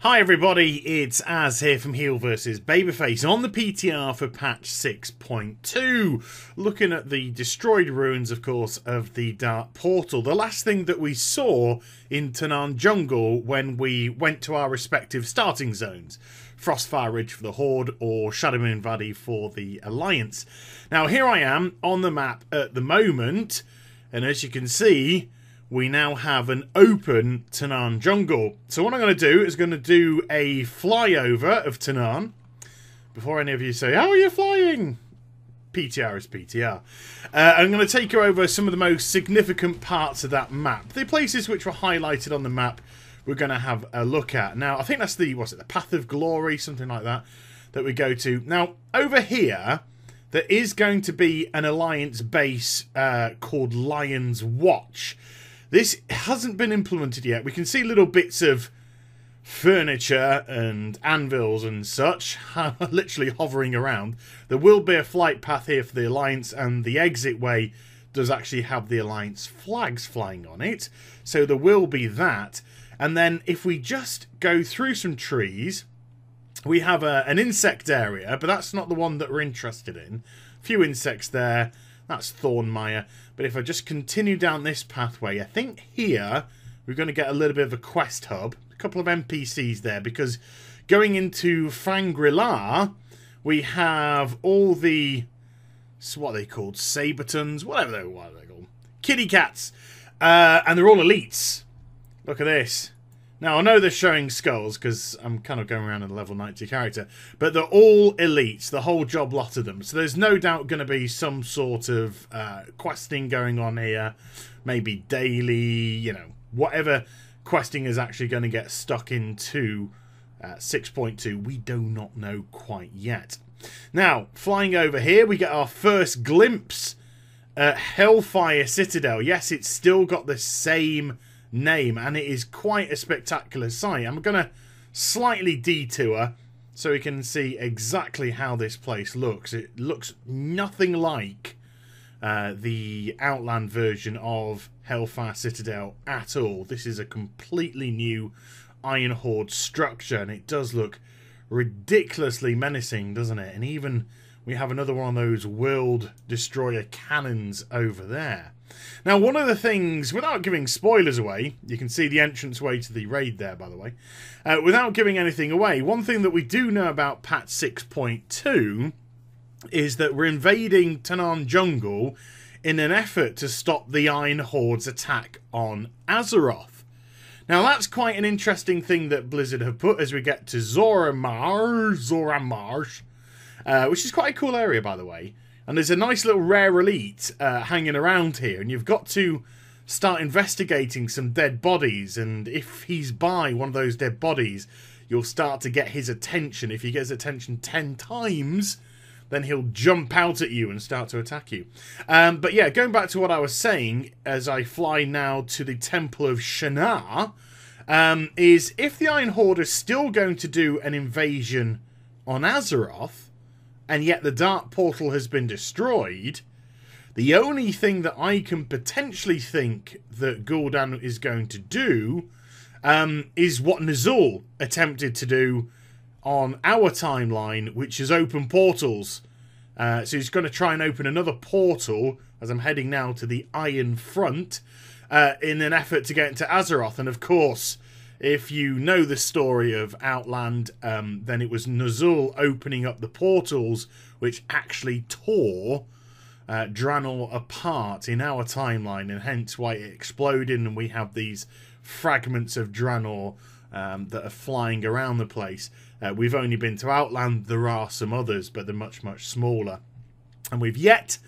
Hi everybody, it's Az here from Heel vs Babyface on the PTR for patch 6.2. Looking at the destroyed ruins, of course, of the Dark Portal. The last thing that we saw in Tanaan Jungle when we went to our respective starting zones. Frostfire Ridge for the Horde or Shadowmoon Valley for the Alliance. Now here I am on the map at the moment, and as you can see, we now have an open Tanaan Jungle. So what I'm going to do is going to do a flyover of Tanaan. Before any of you say, how are you flying? PTR is PTR. I'm going to take you over some of the most significant parts of that map. The places which were highlighted on the map we're going to have a look at. Now, I think that's the, what's it, the Path of Glory, something like that, that we go to. Now, over here, there is going to be an Alliance base called Lion's Watch. This hasn't been implemented yet. We can see little bits of furniture and anvils and such literally hovering around. There will be a flight path here for the Alliance, and the exit way does actually have the Alliance flags flying on it. So there will be that. And then if we just go through some trees, we have an insect area, but that's not the one that we're interested in. A few insects there. That's Thornmire. But if I just continue down this pathway, I think here we're going to get a little bit of a quest hub. A couple of NPCs there, because going into Fangri-La, we have all the, what are they called? Sabertons? What are they called? Kitty cats. And they're all elites. Look at this. Now, I know they're showing skulls because I'm kind of going around in a level 90 character, but they're all elites, the whole job lot of them. So there's no doubt going to be some sort of questing going on here, maybe daily, you know, whatever questing is actually going to get stuck into 6.2. We do not know quite yet. Now, flying over here, we get our first glimpse at Hellfire Citadel. Yes, it's still got the same name, and it is quite a spectacular sight. I'm going to slightly detour so we can see exactly how this place looks. It looks nothing like the Outland version of Hellfire Citadel at all. This is a completely new Iron Horde structure, and it does look ridiculously menacing, doesn't it? And even we have another one of those World Destroyer cannons over there. Now, one of the things, without giving spoilers away, you can see the entranceway to the raid there, by the way. Without giving anything away, one thing that we do know about patch 6.2 is that we're invading Tanaan Jungle in an effort to stop the Iron Horde's attack on Azeroth. Now, that's quite an interesting thing that Blizzard have put as we get to Zoramar, which is quite a cool area, by the way. And there's a nice little rare elite hanging around here, and you've got to start investigating some dead bodies, and if he's by one of those dead bodies, you'll start to get his attention. If he gets attention 10 times, then he'll jump out at you and start to attack you. But yeah, going back to what I was saying, as I fly now to the Temple of Shannara, is if the Iron Horde is still going to do an invasion on Azeroth, and yet the Dark Portal has been destroyed, the only thing that I can potentially think that Gul'dan is going to do is what Nazul attempted to do on our timeline, which is open portals. So he's going to try and open another portal, as I'm heading now to the Iron Front, in an effort to get into Azeroth. And of course, if you know the story of Outland, then it was Nazul opening up the portals which actually tore Draenor apart in our timeline, and hence why it exploded, and we have these fragments of Draenor that are flying around the place. We've only been to Outland. There are some others, but they're much, much smaller. And we've yet,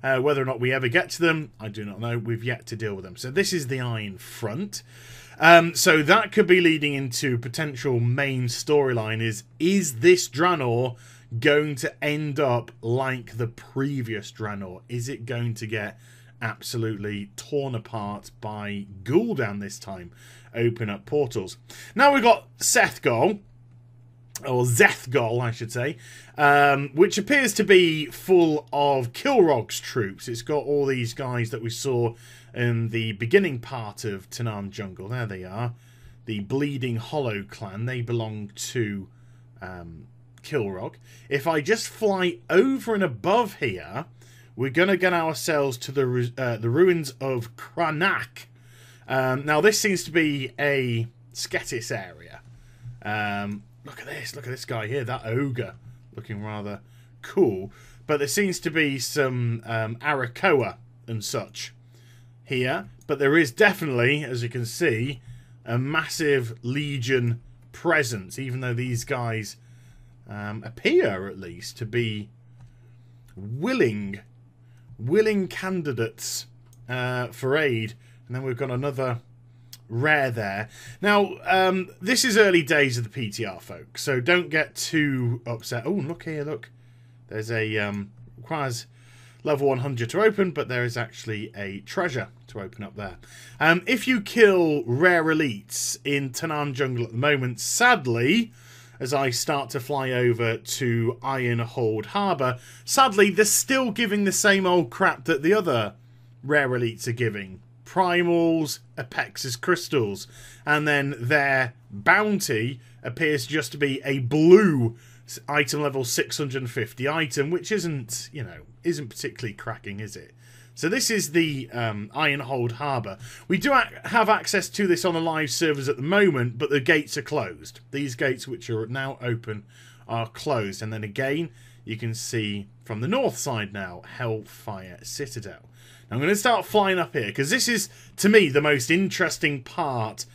whether or not we ever get to them, I do not know. We've yet to deal with them. So this is the Iron Front. So that could be leading into potential main storyline is this Draenor going to end up like the previous Draenor? Is it going to get absolutely torn apart by Gul'dan this time? Open up portals. Now we've got Sethgol, or Zethgol, I should say, which appears to be full of Kilrog's troops. It's got all these guys that we saw in the beginning part of Tanaan Jungle. There they are. the Bleeding Hollow clan. They belong to Kilrog. If I just fly over and above here, we're going to get ourselves to the ruins of Cranach. Now, this seems to be a Sketis area. Look at this guy here, that ogre, looking rather cool. But there seems to be some Arakoa and such here. But there is definitely, as you can see, a massive Legion presence, even though these guys appear, at least, to be willing candidates for aid. And then we've got another rare there. Now, this is early days of the PTR, folks, so don't get too upset. Oh, look here, look. There's a requires level 100 to open, but there is actually a treasure to open up there. If you kill rare elites in Tanaan Jungle at the moment, sadly, as I start to fly over to Ironhold Harbour, sadly, they're still giving the same old crap that the other rare elites are giving. Primals, Apexis crystals, and then their bounty appears just to be a blue item level 650 item, which isn't, you know, isn't particularly cracking, is it? So this is the Ironhold Harbour. We do have access to this on the live servers at the moment, but the gates are closed. These gates, which are now open, are closed. And then again, you can see from the north side now, Hellfire Citadel. Now I'm going to start flying up here, because this is, to me, the most interesting part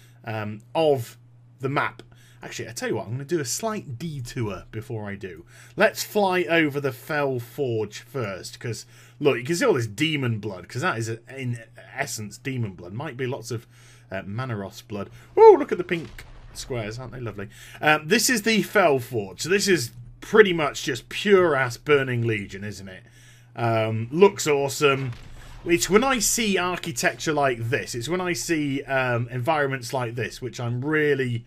of the map. Actually, I tell you what, I'm going to do a slight detour before I do. Let's fly over the Fell Forge first, because, look, you can see all this demon blood, because that is, in essence, demon blood. Might be lots of Manaros blood. Oh, look at the pink squares, aren't they lovely? This is the Fell Forge, so this is pretty much just pure-ass Burning Legion, isn't it? Looks awesome. It's when I see architecture like this, it's when I see environments like this, which I really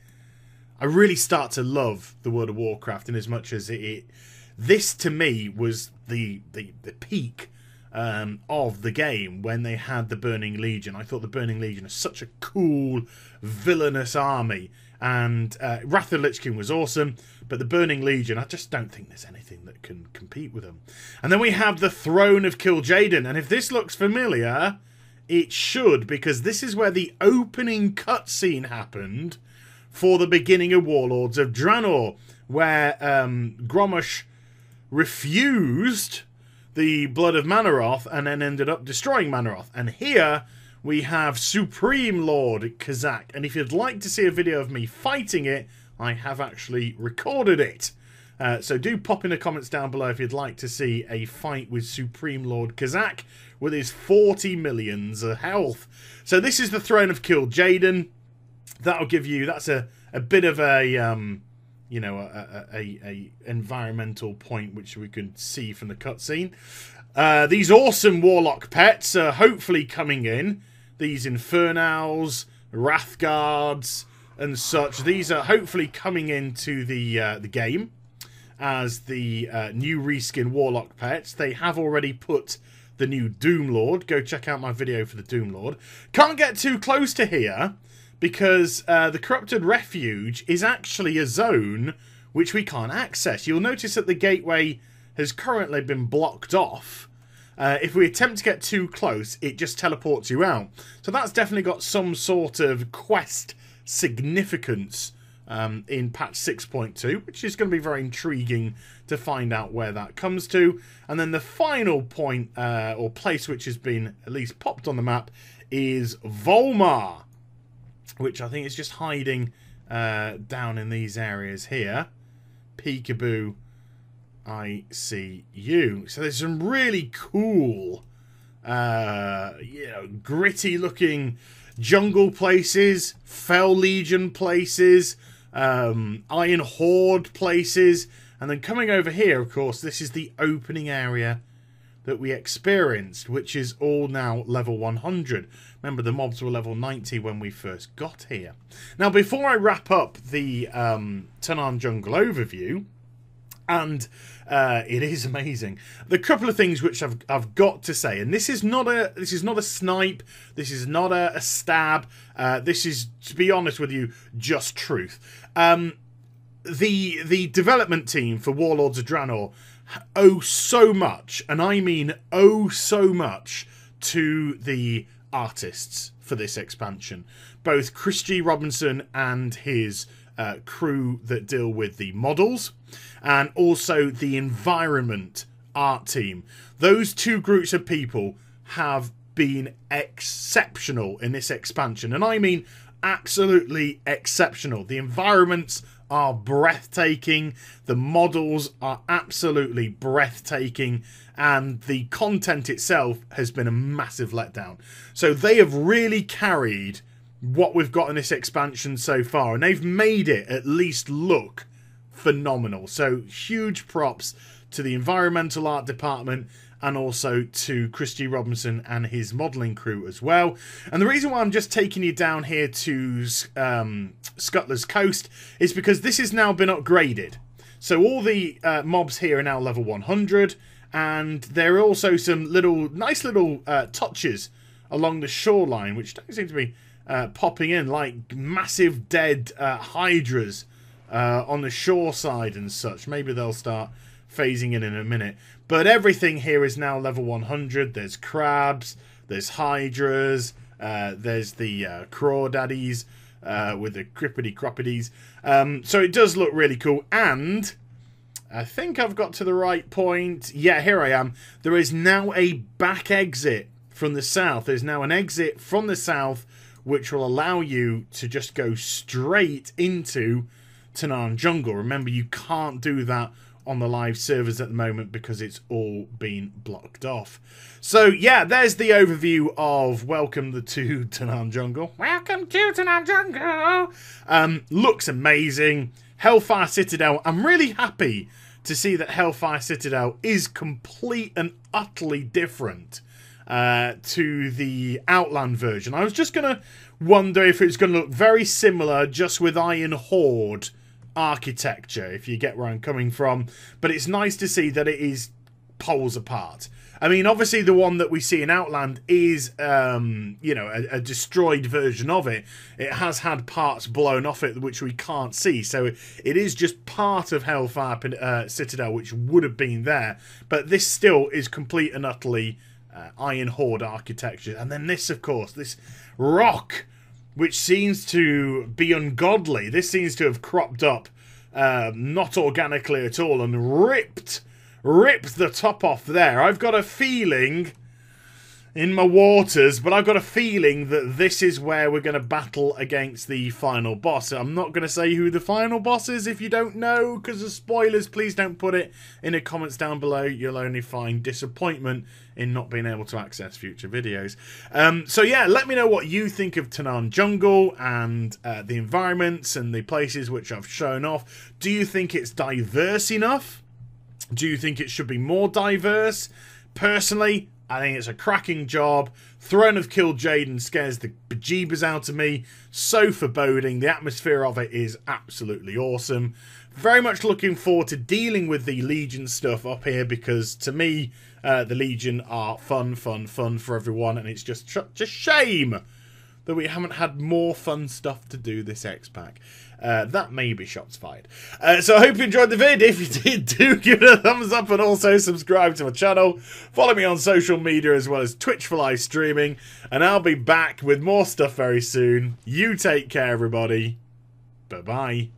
start to love the World of Warcraft, in as much as this to me was the peak of the game when they had the Burning Legion. I thought the Burning Legion is such a cool, villainous army, and Wrath of the Lich King was awesome, but the Burning Legion, I just don't think there's anything that can compete with them. And then we have the Throne of Kil'jaeden, and if this looks familiar, it should, because this is where the opening cutscene happened for the beginning of Warlords of Draenor, where Grommash refused the blood of Manaroth and then ended up destroying Manaroth. And here we have Supreme Lord Kazak. And if you'd like to see a video of me fighting it, I have actually recorded it. So do pop in the comments down below if you'd like to see a fight with Supreme Lord Kazak with his 40 millions of health. So this is the Throne of Kil'jaeden. That'll give you, that's a bit of a you know, a environmental point which we can see from the cutscene. These awesome warlock pets are hopefully coming in. These Infernals, Wrathguards, and such. These are hopefully coming into the game as the new reskin warlock pets. They have already put the new Doomlord. Go check out my video for the Doomlord. Can't get too close to here, because the Corrupted Refuge is actually a zone which we can't access. You'll notice that the gateway has currently been blocked off. If we attempt to get too close, it just teleports you out. So that's definitely got some sort of quest significance in patch 6.2, which is going to be very intriguing to find out where that comes to. And then the final point, or place which has been at least popped on the map, is Volmar, which I think is just hiding down in these areas here. Peekaboo, I see you. So there's some really cool, you know, gritty looking jungle places, Fell Legion places, Iron Horde places, and then coming over here, of course, this is the opening area that we experienced, which is all now level 100. Remember, the mobs were level 90 when we first got here. Now, before I wrap up the Tanaan Jungle overview, And it is amazing. The couple of things which I've got to say, and this is not a snipe, this is not a stab. This is, to be honest with you, just truth. The development team for Warlords of Draenor owe so much, and I mean owe so much, to the artists for this expansion. Both Chris G. Robinson and his crew that deal with the models, and also the environment art team. Those two groups of people have been exceptional in this expansion, and I mean absolutely exceptional. The environments are breathtaking, the models are absolutely breathtaking, and the content itself has been a massive letdown. So they have really carried what we've got in this expansion so far, and they've made it at least look phenomenal. So huge props to the environmental art department, and also to Chris G. Robinson and his modelling crew as well. And the reason why I'm just taking you down here to Scuttler's Coast is because this has now been upgraded. So all the mobs here are now level 100, and there are also some nice little touches along the shoreline, which don't seem to be popping in, like massive dead hydras on the shore side and such. Maybe they'll start phasing in a minute. But everything here is now level 100. There's crabs, there's hydras, there's the crawdaddies with the crippity-croppities. So it does look really cool. And I think I've got to the right point. Yeah, here I am. There is now a back exit from the south. There's now an exit from the south which will allow you to just go straight into Tanaan Jungle. Remember, you can't do that on the live servers at the moment because it's all been blocked off. So yeah, there's the overview of Welcome to Tanaan Jungle. Welcome to Tanaan Jungle! Looks amazing. Hellfire Citadel. I'm really happy to see that Hellfire Citadel is complete and utterly different to the Outland version. I was just going to wonder if it's going to look very similar, just with Iron Horde architecture, if you get where I'm coming from. But it's nice to see that it is poles apart. I mean, obviously the one that we see in Outland is, you know, a destroyed version of it. It has had parts blown off it, which we can't see. So it is just part of Hellfire Citadel, which would have been there. But this still is complete and utterly Iron Horde architecture. And then this, of course, this rock, which seems to be ungodly. This seems to have cropped up not organically at all and ripped the top off there. I've got a feeling in my waters, but I've got a feeling that this is where we're going to battle against the final boss. I'm not going to say who the final boss is if you don't know, because of spoilers. Please don't put it in the comments down below. You'll only find disappointment in not being able to access future videos. So yeah, let me know what you think of Tanaan Jungle and the environments and the places which I've shown off. Do you think it's diverse enough? Do you think it should be more diverse? Personally, I think it's a cracking job. Throne of Kil'jaeden scares the bejeebers out of me. So foreboding. The atmosphere of it is absolutely awesome. Very much looking forward to dealing with the Legion stuff up here, because to me, the Legion are fun for everyone, and it's just shame that we haven't had more fun stuff to do this X-Pack. That may be shots fired. So I hope you enjoyed the vid. If you did, do give it a thumbs up, and also subscribe to my channel. Follow me on social media as well as Twitch for live streaming, and I'll be back with more stuff very soon. You take care, everybody. Bye-bye.